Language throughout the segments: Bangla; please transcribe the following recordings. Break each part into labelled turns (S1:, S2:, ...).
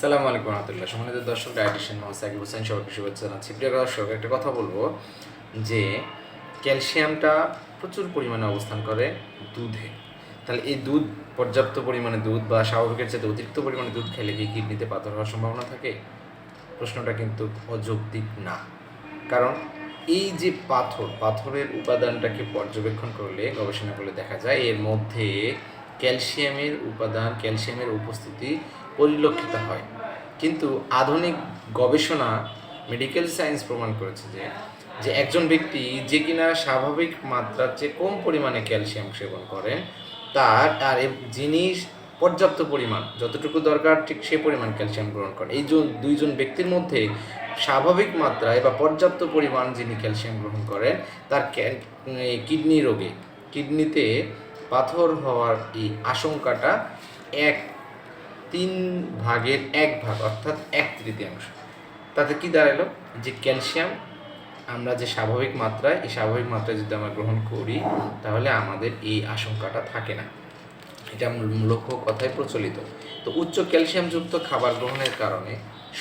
S1: আসসালামু আলাইকুম রহমতুল্লাহ। সম্মানিত দর্শক, ডায়েটিশিয়ান মোহাম্মদ সাকিব হোসেন সবাইকে শুভেচ্ছা জানাচ্ছি। প্রিয় দর্শক, একটা কথা বলবো যে ক্যালসিয়ামটা প্রচুর পরিমাণে অবস্থান করে দুধে। তাহলে এই দুধ, পর্যাপ্ত পরিমাণে দুধ বা স্বাভাবিকের চেয়ে অতিরিক্ত পরিমাণে দুধ খেলে কি কিডনিতে পাথর হওয়ার সম্ভাবনা থাকে? প্রশ্নটা কিন্তু অযৌক্তিক না। কারণ এই যে পাথরের উপাদানটাকে পর্যবেক্ষণ করলে, গবেষণা করলে দেখা যায় এর মধ্যে ক্যালসিয়ামের উপাদান, ক্যালসিয়ামের উপস্থিতি পরিলক্ষিত হয়। কিন্তু আধুনিক গবেষণা, মেডিকেল সায়েন্স প্রমাণ করেছে যে যে একজন ব্যক্তি যে কিনা স্বাভাবিক মাত্রার চেয়ে কম পরিমাণে ক্যালসিয়াম সেবন করেন, তার আর যিনি পর্যাপ্ত পরিমাণ, যতটুকু দরকার ঠিক সে পরিমাণ ক্যালসিয়াম গ্রহণ করেন, এই দুইজন ব্যক্তির মধ্যে স্বাভাবিক মাত্রায় বা পর্যাপ্ত পরিমাণ যিনি ক্যালসিয়াম গ্রহণ করেন, তার কিডনি রোগে, কিডনিতে পাথর হওয়ার এই আশঙ্কাটা 1/3 অর্থাৎ 1/3। তাতে কি দাঁড়ালো যে ক্যালসিয়াম আমরা যে স্বাভাবিক মাত্রায়, এই স্বাভাবিক মাত্রায় যদি আমরা গ্রহণ করি তাহলে আমাদের এই আশঙ্কাটা থাকে না। এটা লোক কথায় প্রচলিত। তো উচ্চ ক্যালসিয়ামযুক্ত খাবার গ্রহণের কারণে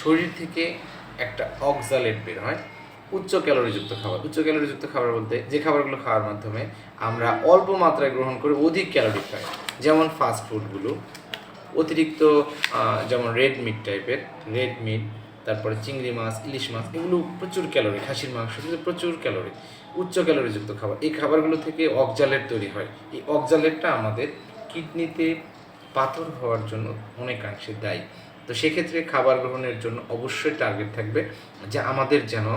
S1: শরীর থেকে একটা অক্সালেট বের হয়। উচ্চ ক্যালোরিযুক্ত খাবার বলতে যে খাবারগুলো খাওয়ার মাধ্যমে আমরা অল্প মাত্রায় গ্রহণ করে অধিক ক্যালোরি পাই, যেমন ফাস্ট ফুডগুলো, অতিরিক্ত যেমন রেড মিট, তারপরে চিংড়ি মাছ, ইলিশ মাছ, এগুলো প্রচুর ক্যালোরি, খাসির মাংস কিন্তু প্রচুর ক্যালোরি, উচ্চ ক্যালোরিযুক্ত খাবার। এই খাবারগুলো থেকে অক্সালেট তৈরি হয়। এই অক্সালেটটা আমাদের কিডনিতে পাথর হওয়ার জন্য অনেকাংশে দায়ী। তো সেক্ষেত্রে খাবার গ্রহণের জন্য অবশ্যই টার্গেট থাকবে যে আমাদের যেন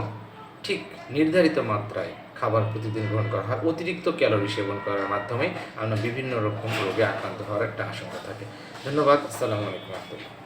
S1: ঠিক নির্ধারিত মাত্রায় খাবার প্রতিদিন গ্রহণ করা হয়। অতিরিক্ত ক্যালোরি সেবন করার মাধ্যমে আমরা বিভিন্ন রকম রোগে আক্রান্ত হওয়ার একটা আশঙ্কা থাকে। ধন্যবাদ। আসসালামু আলাইকুম।